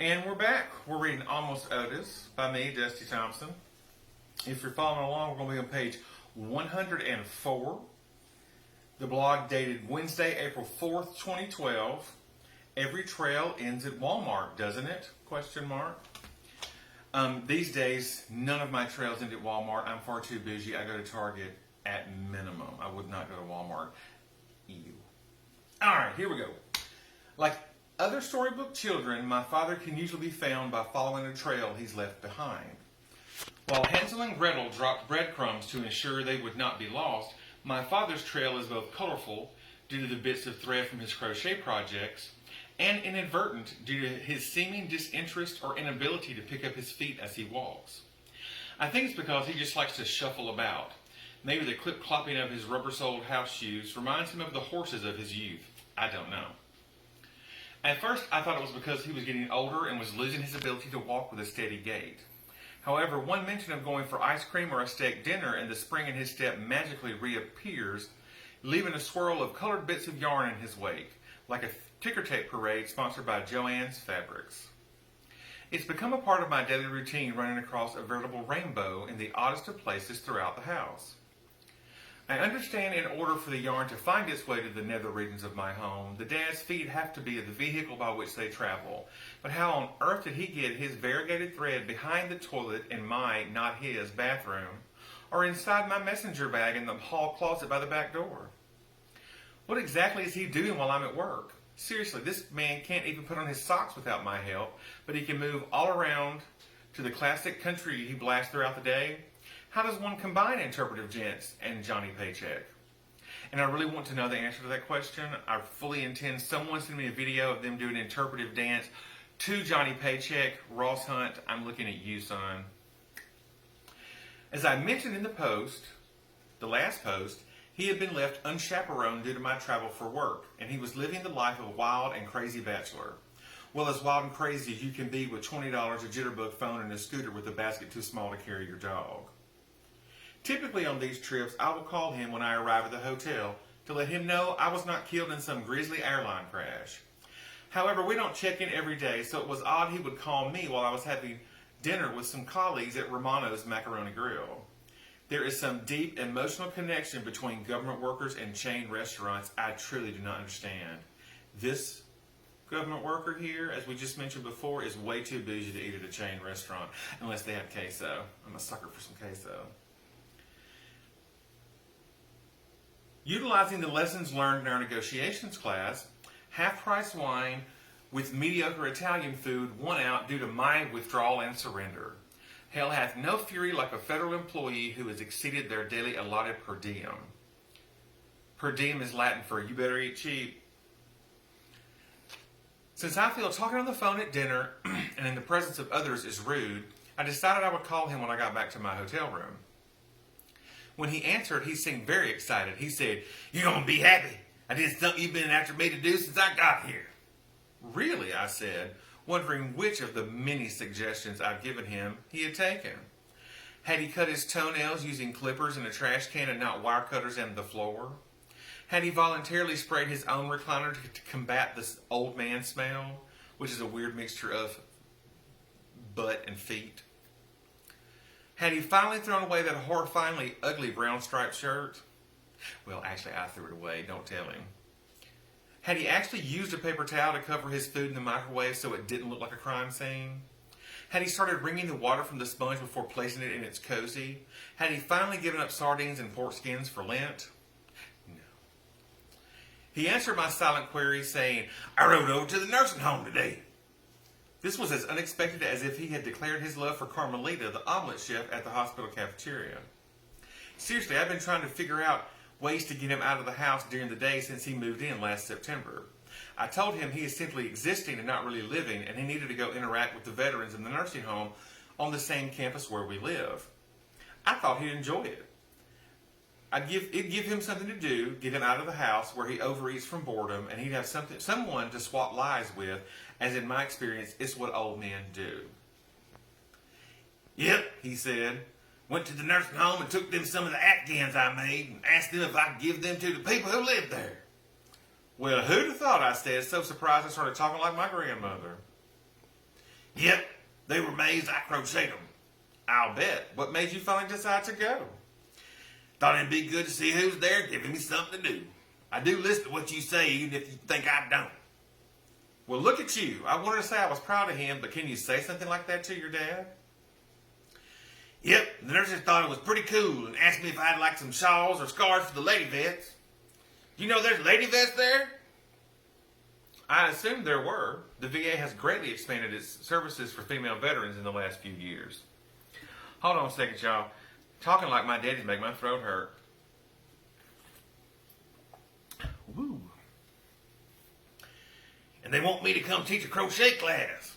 And we're back. We're reading Almost Odis by me, Dusty Thompson. If you're following along, we're going to be on page 104. The blog dated Wednesday, April 4th, 2012. Every trail ends at Walmart, doesn't it? Question mark. These days, none of my trails end at Walmart. I'm far too busy. I go to Target at minimum. I would not go to Walmart. Ew. All right, here we go. Like other storybook children, my father can usually be found by following a trail he's left behind. While Hansel and Gretel dropped breadcrumbs to ensure they would not be lost, my father's trail is both colorful due to the bits of thread from his crochet projects and inadvertent due to his seeming disinterest or inability to pick up his feet as he walks. I think it's because he just likes to shuffle about. Maybe the clip-clopping of his rubber-soled house shoes reminds him of the horses of his youth. I don't know. At first, I thought it was because he was getting older and was losing his ability to walk with a steady gait. However, one mention of going for ice cream or a steak dinner and the spring in his step magically reappears, leaving a swirl of colored bits of yarn in his wake, like a ticker tape parade sponsored by Joann's Fabrics. It's become a part of my daily routine, running across a veritable rainbow in the oddest of places throughout the house. I understand in order for the yarn to find its way to the nether regions of my home, the dad's feet have to be the vehicle by which they travel. But how on earth did he get his variegated thread behind the toilet in my, not his, bathroom, or inside my messenger bag in the hall closet by the back door? What exactly is he doing while I'm at work? Seriously, this man can't even put on his socks without my help, but he can move all around to the classic country he blasts throughout the day. How does one combine interpretive dance and Johnny Paycheck? And I really want to know the answer to that question. I fully intend someone send me a video of them doing interpretive dance to Johnny Paycheck. Ross Hunt, I'm looking at you, son. As I mentioned in the post, the last post, he had been left unchaperoned due to my travel for work, and he was living the life of a wild and crazy bachelor. Well, as wild and crazy as you can be with $20, a jitterbug phone, and a scooter with a basket too small to carry your dog. Typically on these trips, I will call him when I arrive at the hotel to let him know I was not killed in some grisly airline crash. However, we don't check in every day, so it was odd he would call me while I was having dinner with some colleagues at Romano's Macaroni Grill. There is some deep emotional connection between government workers and chain restaurants I truly do not understand. This government worker here, as we just mentioned before, is way too busy to eat at a chain restaurant, unless they have queso. I'm a sucker for some queso. Utilizing the lessons learned in our negotiations class, half-price wine with mediocre Italian food won out due to my withdrawal and surrender. Hell hath no fury like a federal employee who has exceeded their daily allotted per diem. Per diem is Latin for you better eat cheap. Since I feel talking on the phone at dinner and in the presence of others is rude, I decided I would call him when I got back to my hotel room. When he answered, he seemed very excited. He said, "You're going to be happy. I did something you've been after me to do since I got here." "Really?" I said, wondering which of the many suggestions I'd given him he had taken. Had he cut his toenails using clippers in a trash can and not wire cutters in the floor? Had he voluntarily sprayed his own recliner to combat this old man smell, which is a weird mixture of butt and feet? Had he finally thrown away that horrifyingly ugly brown striped shirt? Well, actually, I threw it away. Don't tell him. Had he actually used a paper towel to cover his food in the microwave so it didn't look like a crime scene? Had he started wringing the water from the sponge before placing it in its cozy? Had he finally given up sardines and pork skins for Lent? No. He answered my silent query saying, "I rode over to the nursing home today." This was as unexpected as if he had declared his love for Carmelita, the omelet chef at the hospital cafeteria. Seriously, I've been trying to figure out ways to get him out of the house during the day since he moved in last September. I told him he is simply existing and not really living, and he needed to go interact with the veterans in the nursing home on the same campus where we live. I thought he'd enjoy it. It'd give him something to do, get him out of the house where he overeats from boredom, and he'd have someone to swap lies with, as in my experience, it's what old men do. "Yep," he said. "Went to the nursing home and took them some of the Afghans I made and asked them if I could give them to the people who live there." "Well, who'd have thought," I said, so surprised I started talking like my grandmother. Yep, they were amazed I crocheted them. I'll bet. What made you finally decide to go? Thought it'd be good to see who's there giving me something to do. I do listen to what you say, even if you think I don't. Well, look at you. I wanted to say I was proud of him, but can you say something like that to your dad? Yep, the nurses thought it was pretty cool and asked me if I'd like some shawls or scarves for the lady vets. Do you know there's lady vets there? I assumed there were. The VA has greatly expanded its services for female veterans in the last few years. Hold on a second, y'all. Talking like my daddy's make my throat hurt. Woo. And they want me to come teach a crochet class.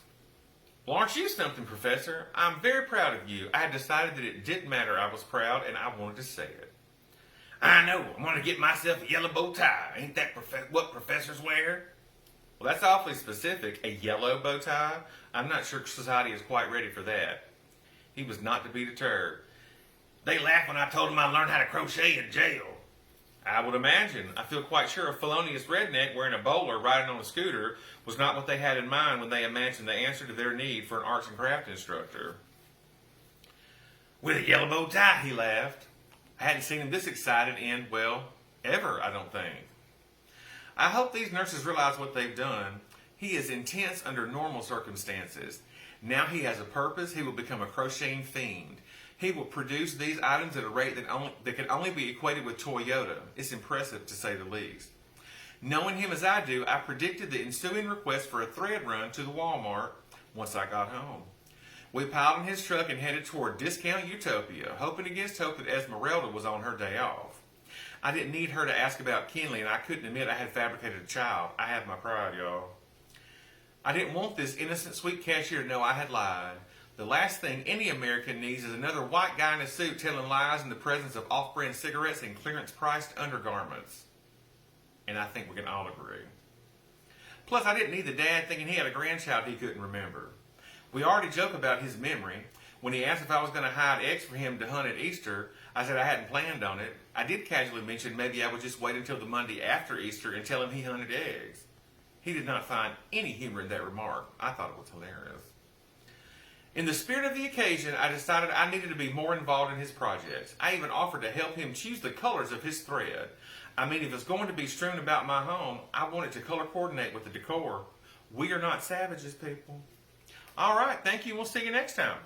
Well, aren't you something, Professor? I'm very proud of you. I had decided that it didn't matter. I was proud, and I wanted to say it. I know. I'm going to get myself a yellow bow tie. Ain't that what professors wear? Well, that's awfully specific. A yellow bow tie? I'm not sure society is quite ready for that. He was not to be deterred. They laughed when I told them I learned how to crochet in jail. I would imagine. I feel quite sure a felonious redneck wearing a bowler riding on a scooter was not what they had in mind when they imagined the answer to their need for an arts and craft instructor. With a yellow bow tie, He laughed. I hadn't seen him this excited in, well, ever, I don't think. I hope these nurses realize what they've done. He is intense under normal circumstances. Now he has a purpose. He will become a crocheting fiend. He will produce these items at a rate that can only be equated with Toyota. It's impressive, to say the least. Knowing him as I do, I predicted the ensuing request for a thread run to the Walmart once I got home. We piled in his truck and headed toward Discount Utopia, hoping against hope that Esmeralda was on her day off. I didn't need her to ask about Kinley, and I couldn't admit I had fabricated a child. I have my pride, y'all. I didn't want this innocent, sweet cashier to know I had lied. The last thing any American needs is another white guy in a suit telling lies in the presence of off-brand cigarettes and clearance-priced undergarments. And I think we can all agree. Plus, I didn't need the dad thinking he had a grandchild he couldn't remember. We already joke about his memory. When he asked if I was going to hide eggs for him to hunt at Easter, I said I hadn't planned on it. I did casually mention maybe I would just wait until the Monday after Easter and tell him he hunted eggs. He did not find any humor in that remark. I thought it was hilarious. In the spirit of the occasion, I decided I needed to be more involved in his projects. I even offered to help him choose the colors of his thread. I mean, if it's going to be strewn about my home, I want it to color coordinate with the decor. We are not savages, people. All right, thank you. We'll see you next time.